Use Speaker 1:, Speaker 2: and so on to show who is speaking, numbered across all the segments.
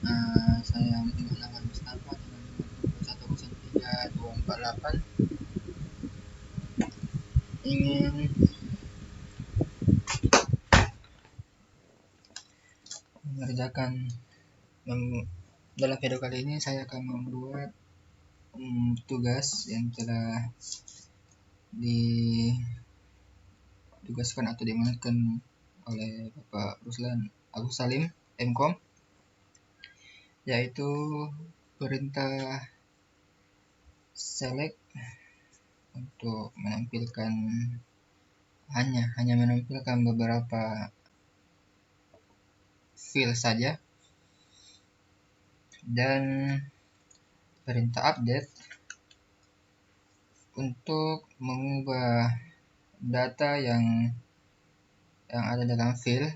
Speaker 1: Saya menggunakan Mustafa dengan nomor 2103248 ingin mengerjakan dalam video kali ini saya akan membuat tugas yang telah ditugaskan atau diamanatkan oleh Bapak Ruslan Agus Salim MKOM, yaitu perintah select untuk menampilkan hanya menampilkan beberapa field saja, dan perintah update untuk mengubah data yang ada dalam field.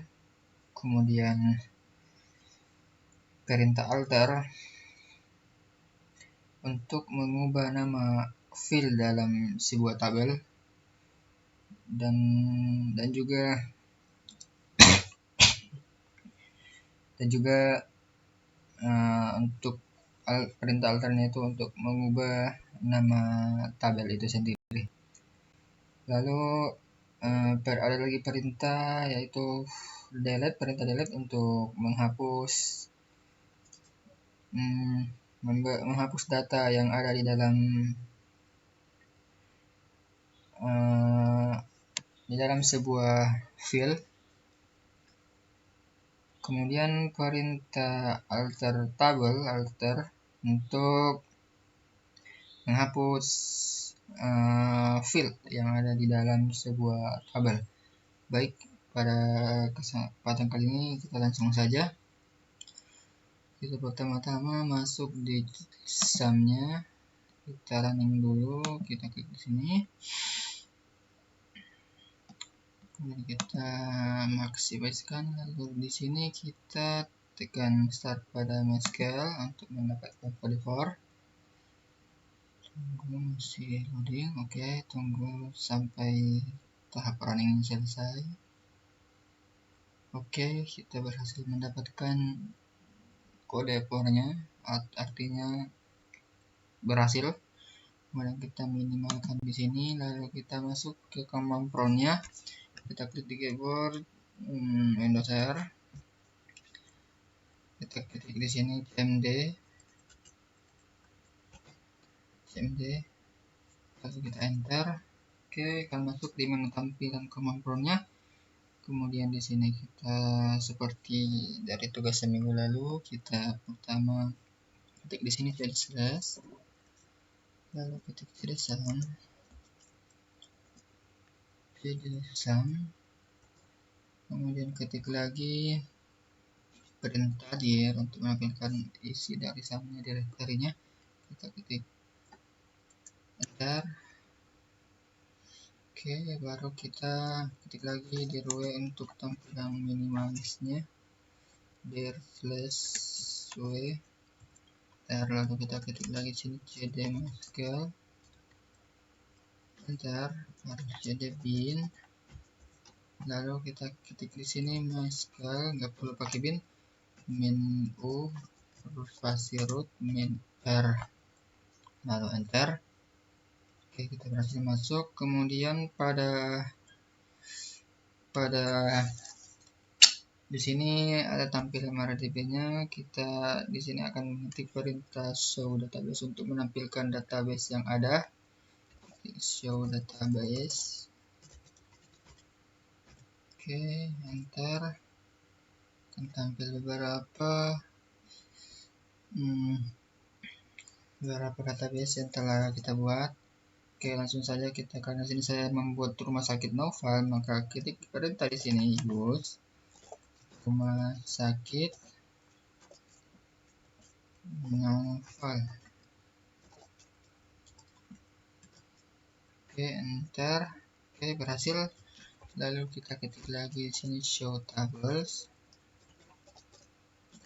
Speaker 1: Kemudian perintah alter untuk mengubah nama field dalam sebuah tabel, dan juga untuk perintah alternya itu untuk mengubah nama tabel itu sendiri. Lalu ada lagi perintah yaitu perintah delete untuk menghapus data yang ada di dalam sebuah field. Kemudian perintah alter untuk menghapus field yang ada di dalam sebuah tabel. Baik, pada kesempatan kali ini kita langsung saja. Kita pertama-tama masuk di sumnya, kita running dulu, kita klik di sini, kemudian kita maksimalkan. Lalu di sini kita tekan start pada MySQL untuk mendapatkan kode for. Tunggu, masih loading. Oke, tunggu sampai tahap running selesai. Oke, kita berhasil mendapatkan kode for-nya, artinya berhasil. Kemudian kita minimalkan di sini, lalu kita masuk ke command prompt-nya. Kita klik di keyboard Windows R. Kita klik di sini cmd, lalu kita enter. Oke, akan masuk di menu tampilan command prompt-nya. Kemudian di sini kita seperti dari tugas seminggu lalu, kita pertama ketik di sini slash, lalu ketik sum, kemudian ketik lagi perintah dir untuk menampilkan isi dari sumnya, direktorinya. Kita ketik enter. Oke, baru kita ketik lagi dir w untuk tampilan minimalisnya, dir /w, lalu kita ketik lagi sini cd MySQL, enter, baru cd bin, lalu kita ketik di sini MySQL, nggak perlu pakai bin, min u spasi root min r, lalu enter. Oke, kita berhasil masuk. Kemudian pada di sini ada tampilan MariaDB-nya. Kita di sini akan mengetik perintah show database untuk menampilkan database yang ada. Show database. Oke, enter. Akan tampil beberapa database yang telah kita buat. Oke, langsung saja kita, karena sini saya membuat rumah sakit Noval, maka ketik perintah di sini use rumah sakit Noval. Oke, enter. Oke, berhasil. Lalu kita ketik lagi di sini show tables.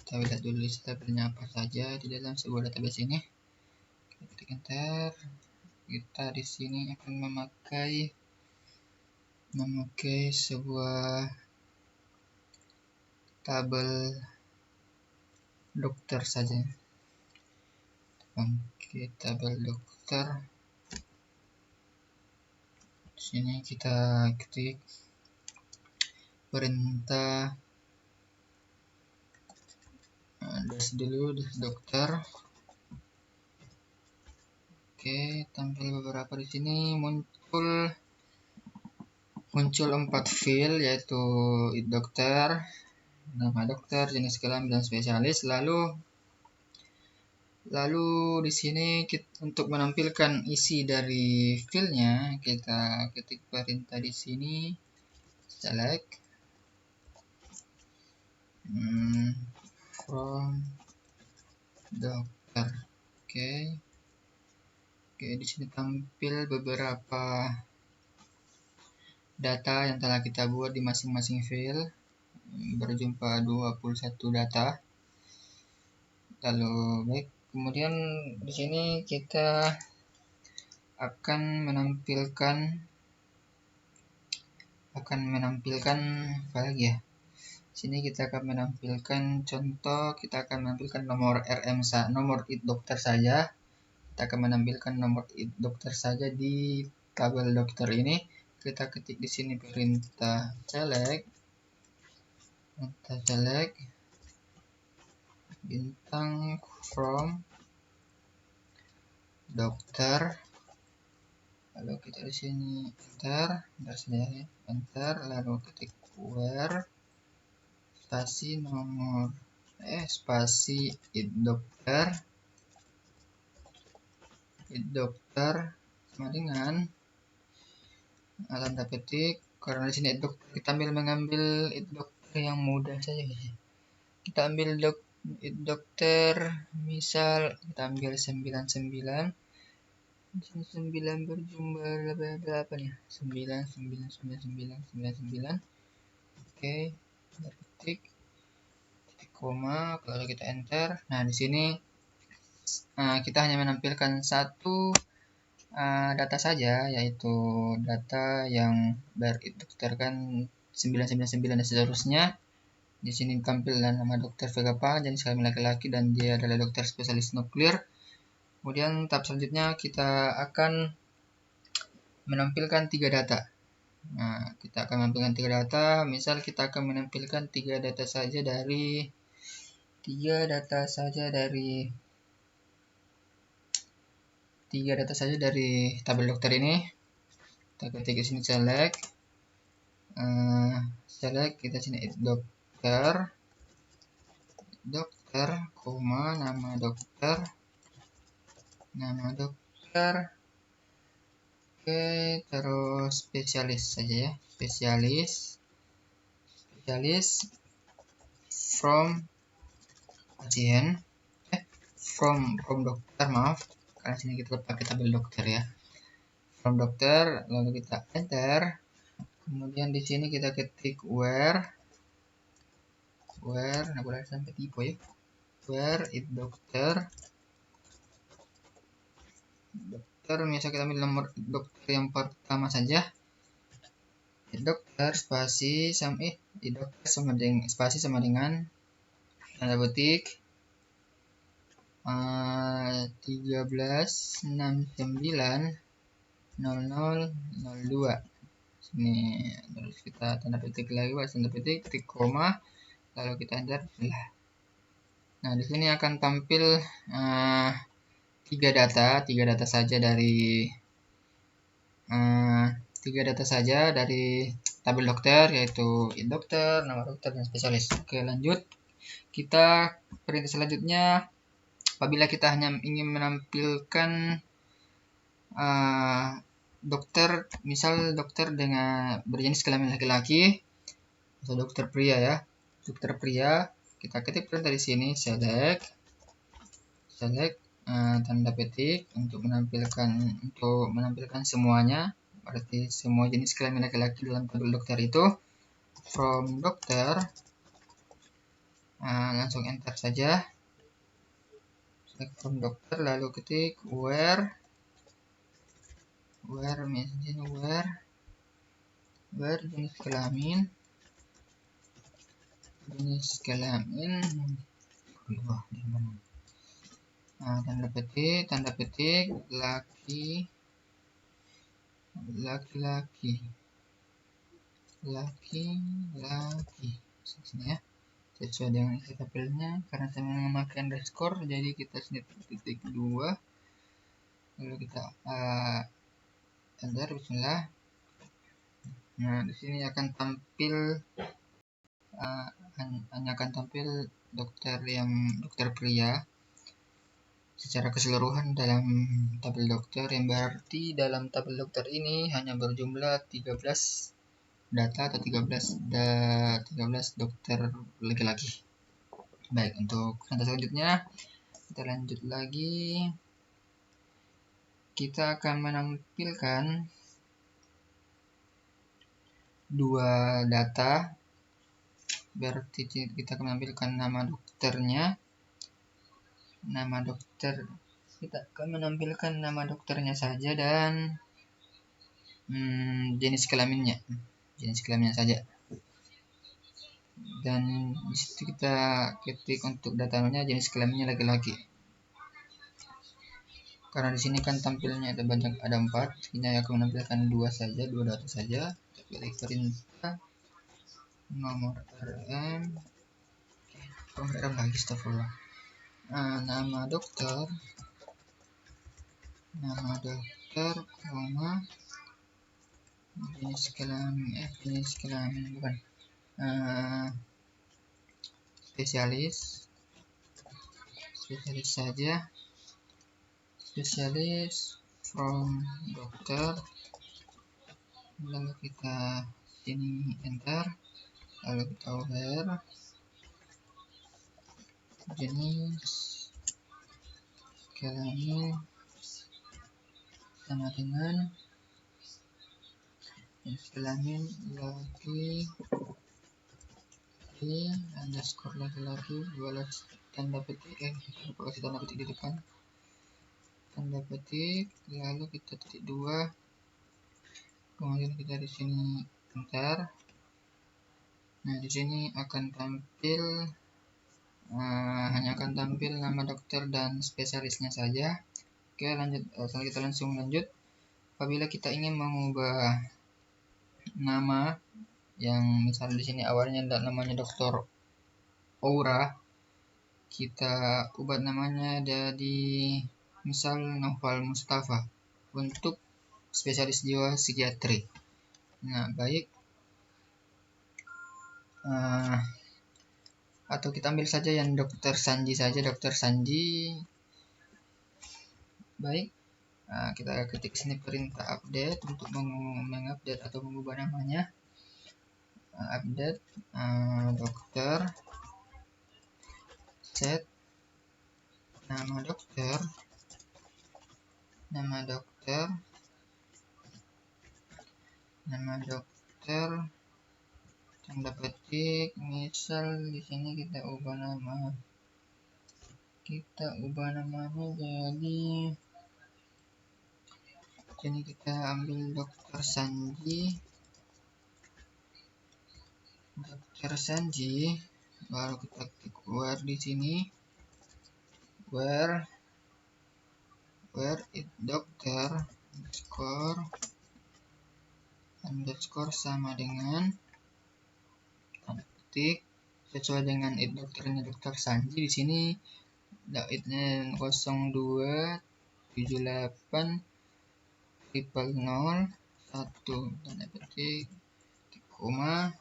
Speaker 1: Kita lihat dulu tabelnya apa saja di dalam sebuah database ini. Kita ketik enter. Kita di sini akan memakai sebuah tabel dokter saja. Oke, tabel dokter. Di sini kita ketik perintah dash dulu, dash dokter. Oke, tampil beberapa di sini muncul 4 field, yaitu dokter, nama dokter, jenis kelamin dan spesialis. Lalu di sini untuk menampilkan isi dari fieldnya, kita ketik perintah di sini select from dokter. Oke, di sini tampil beberapa data yang telah kita buat di masing-masing field, berjumlah 21 data. Lalu baik, kemudian di sini kita akan menampilkan apa lagi ya? Sini kita akan menampilkan contoh, kita akan menampilkan nomor nomor ID dokter saja. Kita akan menampilkan nomor ID dokter saja di tabel dokter ini. Kita ketik di sini perintah select bintang from dokter. Lalu kita di sini enter, lalu ketik where spasi ID dokter sama dengan tanda petik, karena di sini dokter kita mengambil dokter yang mudah saja guys. Kita ambil dokter, misal kita ambil 99. Di sini 9 berjumlah berapa nih? 9. Oke, titik koma, kalau kita enter. Nah, di sini kita hanya menampilkan satu data saja, yaitu data yang berdokterkan 999 dan seterusnya. Di sini tampil nama dokter Vega Pang, jenis kelamin laki-laki, dan dia adalah dokter spesialis nuklir. Kemudian tahap selanjutnya kita akan menampilkan 3 data. Nah, kita akan menampilkan 3 data. Misal kita akan menampilkan 3 data saja dari tabel dokter ini. Kita ketik di sini select, kita sini dokter, nama dokter. Oke, terus spesialis saja ya, spesialis from pasien, from dokter, maaf, karena sini kita pakai tabel dokter ya, from dokter. Lalu kita enter, kemudian di sini kita ketik where, nah boleh sampai tipe ya, where it dokter, misal kita ambil nomor dokter yang pertama saja, dokter spasi sama dengan tanda petik 13690002. Sini terus kita tanda petik lagi, tanda petik, titik koma, lalu kita enter. Nah, di sini akan tampil 3 data saja dari tabel dokter, yaitu dokter, nama dokter, dan spesialis. Oke, lanjut. Kita perintah selanjutnya, apabila kita hanya ingin menampilkan dokter, misal dokter dengan berjenis kelamin laki-laki atau dokter pria ya, kita ketik perintah di sini select tanda petik untuk menampilkan semuanya, berarti semua jenis kelamin laki-laki dalam tabel dokter itu. From dokter, langsung enter saja, select from dokter, lalu ketik where jenis kelamin Wah, gimana? Nah, tanda petik laki, laki-laki, laki-laki. Sini ya, sesuai dengan isi tabelnya. Karena saya memakai underscore, jadi kita sini titik 2, lalu kita enter. Bismillah. Nah, di sini akan tampil hanya akan tampil dokter pria secara keseluruhan dalam tabel dokter, yang berarti dalam tabel dokter ini hanya berjumlah 13 data atau 13 dokter laki-laki. Baik, untuk contoh selanjutnya kita lanjut lagi. Kita akan menampilkan dua data, berarti kita akan menampilkan nama dokternya. Kita akan menampilkan nama dokternya saja dan jenis kelaminnya saja. Dan disitu kita ketik untuk datanya jenis kelaminnya laki-laki. Karena di sini kan tampilnya ada banyak, ada 4, ini akan menampilkan 2 data saja. Kita pilih perintah nomor RM, lagi, astagfirullah. Nama dokter, jenis kelamin bukan, spesialis saja, spesialis from dokter, lalu kita sini enter, lalu kita where, jenis kelamin sama dengan jenis kelamin laki, underscore laki-laki, balas tanda petik, kita kasih tanda petik di depan, tanda petik, lalu kita titik 2, kemudian kita di sini enter. Nah, di sini akan tampil hanya akan tampil nama dokter dan spesialisnya saja. Oke, lanjut. Kita langsung lanjut. Apabila kita ingin mengubah nama yang misalnya di sini awalnya namanya Dr. Aura, kita ubah namanya jadi misal Noval Mustafa untuk spesialis jiwa psikiatri. Nah, baik. Atau kita ambil saja yang Dr. Sanji saja, Dr. Sanji. Baik. Kita ketik sini perintah update untuk mengupdate atau mengubah namanya. Update dokter, set nama dokter, tanda petik, misal di sini kita ubah namanya jadi kita ambil Dr. Sanji, lalu kita klik where di sini, where it dokter underscore sama dengan tanda petik sesuai dengan it dokternya Dr. Sanji. Di sini itnya 0278 000 1 tanda petik koma,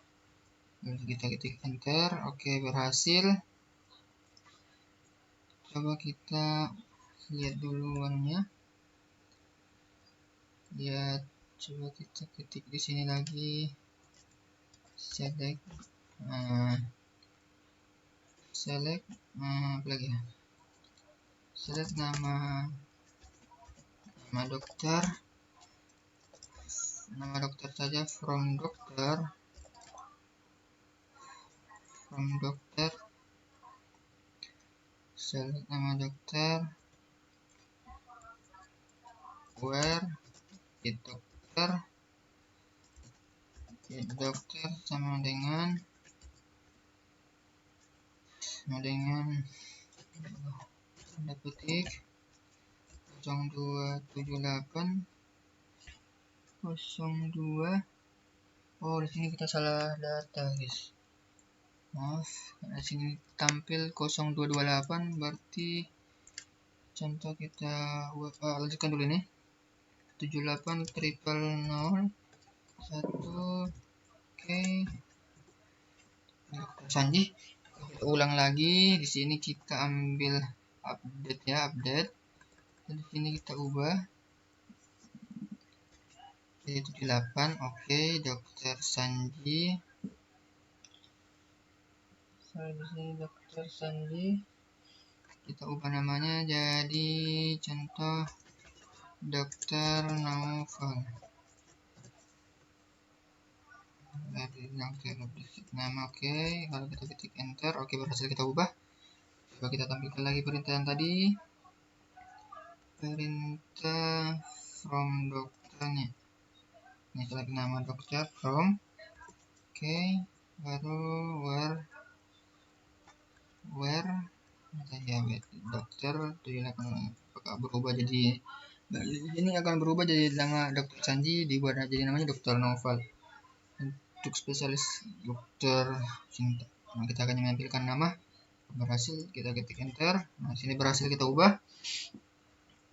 Speaker 1: lalu kita ketik enter. Oke, berhasil. Coba kita lihat dulu warnanya. Coba kita ketik di sini lagi, select apa lagi ya, select nama dokter saja, from dokter, select nama dokter, where it dokter sama dengan sama dengan tanda petik 0278 02. Oh, di sini kita salah data, guys. Maaf, di sini tampil 0228, berarti contoh kita lanjutkan dulu ini. 78 triple 0 1. Oke. Sanji. Kita ulang lagi. Di sini kita ambil update ya, update. Dan di sini kita ubah jadi 78. Oke, Dokter Sanji. Di sini Dokter Sanji. Kita ubah namanya jadi contoh Dokter Naufal. Nama oke. Kalau kita ketik enter, oke, berhasil kita ubah. Coba kita tampilkan lagi perintah yang tadi. Perintah from dokternya. Ini select nama dokter from. Oke, baru where ya dokter apakah berubah jadi ini akan berubah jadi nama Dokter Sanji, dibuat jadi namanya Dokter Naufal untuk spesialis dokter cinta. Nah, kita akan menampilkan nama. Berhasil, kita ketik enter. Nah, sini berhasil kita ubah.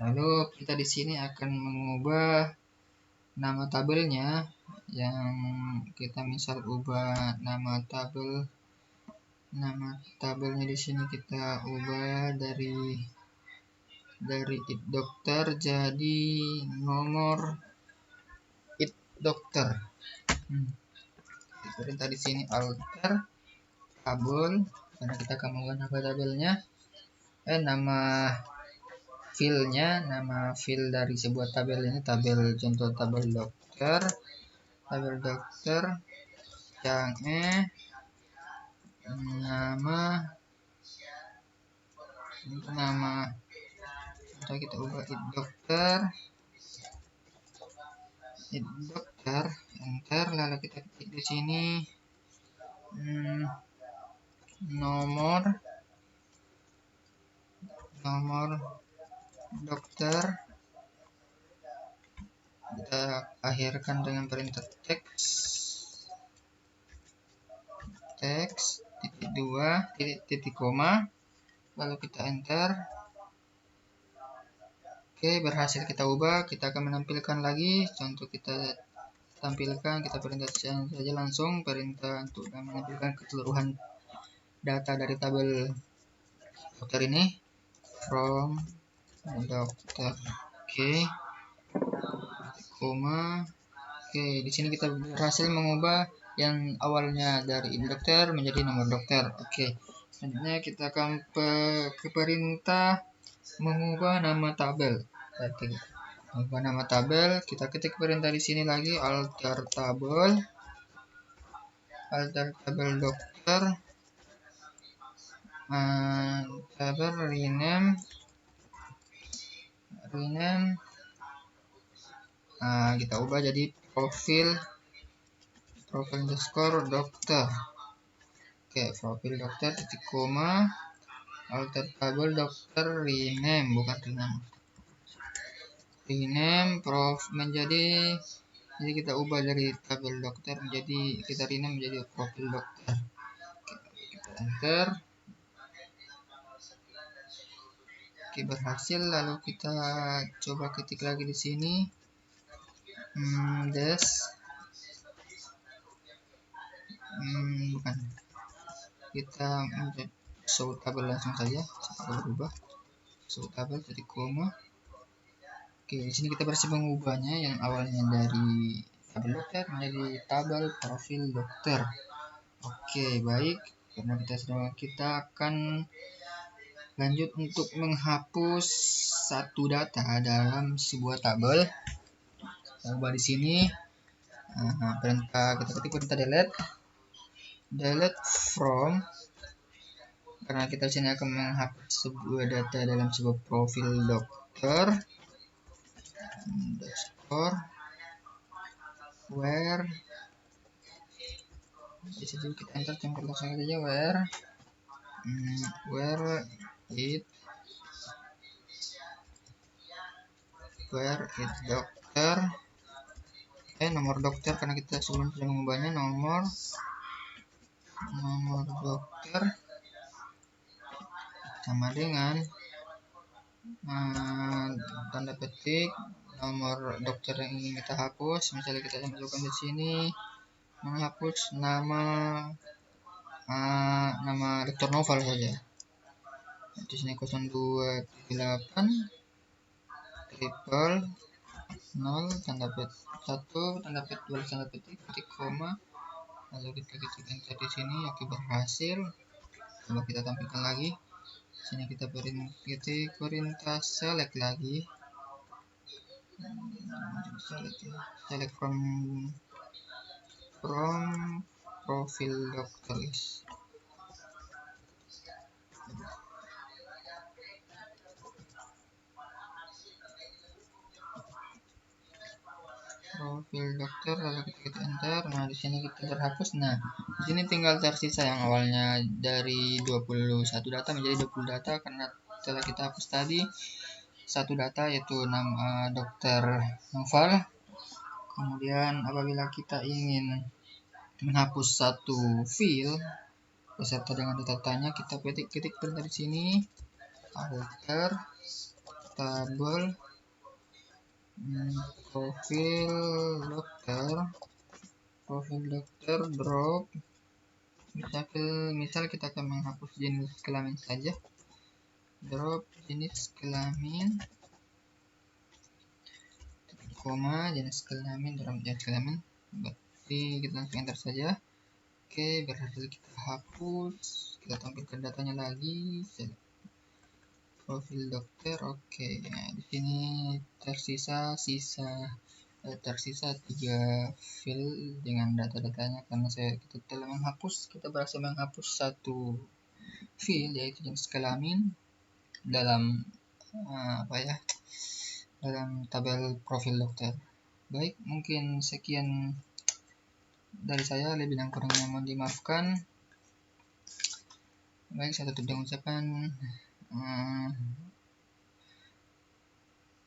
Speaker 1: Lalu kita di sini akan mengubah nama tabelnya, yang kita misal ubah nama tabelnya di sini kita ubah dari it dokter jadi nomor it dokter. Perintah di sini alter tabel, karena kita akan mengubah nama tabelnya, nama filenya, nama fil dari sebuah tabel ini, tabel contoh tabel dokter yang nama contoh kita ubah it dokter, enter. Lalu kita ketik di sini nomor dokter, kita akhirkan dengan perintah teks titik 2 titik koma, lalu kita enter. Oke, berhasil kita ubah. Kita akan menampilkan lagi, contoh kita tampilkan, kita perintah saja langsung perintah untuk menampilkan keseluruhan data dari tabel dokter ini from dokter. Oke, koma. Oke, di sini kita berhasil mengubah yang awalnya dari dokter menjadi nomor dokter. Oke, selanjutnya kita akan ke perintah mengubah nama tabel. Mengubah nama tabel, kita ketik perintah di sini lagi alter tabel dokter, tabel rename. Kita ubah jadi profil underscore dokter. Oke, profil dokter titik koma, alter tabel dokter rename, bukan rename menjadi, jadi kita ubah dari tabel dokter menjadi, kita rename menjadi profil dokter. Kita enter. Oke, berhasil. Lalu kita coba ketik lagi di sini bukan, kita show tabel langsung saja, apakah berubah, show tabel titik koma. Oke, di sini kita berhasil mengubahnya yang awalnya dari tabel dokter menjadi tabel profil dokter. Oke, baik. Karena kita akan lanjut untuk menghapus satu data dalam sebuah tabel. Kita ubah di sini. Perintah kita ketik perintah delete from, karena kita sini akan menghapus sebuah data dalam sebuah profil dokter. Underscore where, di situ kita enter contoh saja where where it dokter, nomor dokter, karena kita sebelum sudah mengubahnya, nomor dokter sama dengan tanda petik nomor dokter yang ingin kita hapus. Misalnya kita masukkan di sini, menghapus nama dokter Noval saja. Di sini 0278 triple 0 tanda petik 1 tanda petik 2 tanda petik titik koma, lalu kita ketik enter di sini. Oke, berhasil. Coba kita tampilkan lagi. Di sini kita beri titik perintah select lagi, select from profil dokter, guys. Profil dokter, lalu kita ketik enter. Nah, di sini kita terhapus. Nah, di sini tinggal tersisa yang awalnya dari 21 data menjadi 20 data, karena setelah kita hapus tadi satu data, yaitu nama dokter Noval. Kemudian apabila kita ingin menghapus satu file beserta dengan datanya, kita ketik dari sini alter tabel profil dokter drop. Misal kita akan menghapus jenis kelamin saja, drop jenis kelamin, koma, jenis kelamin, drop jenis kelamin. Berarti kita langsung enter saja. Oke, berhasil kita hapus. Kita tampilkan datanya lagi, profil dokter. Oke, nah, di sini tersisa 3 file dengan data-datanya, karena kita telah kita berhasil menghapus satu file, yaitu jenis kelamin dalam dalam tabel profil dokter. Baik, mungkin sekian dari saya, lebih dan kurangnya mohon dimaafkan. Baik, saya tutup dengan ucapan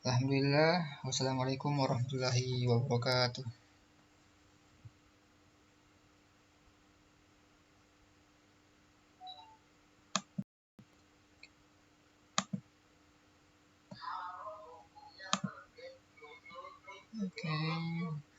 Speaker 1: alhamdulillah, wassalamualaikum warahmatullahi wabarakatuh. Okay.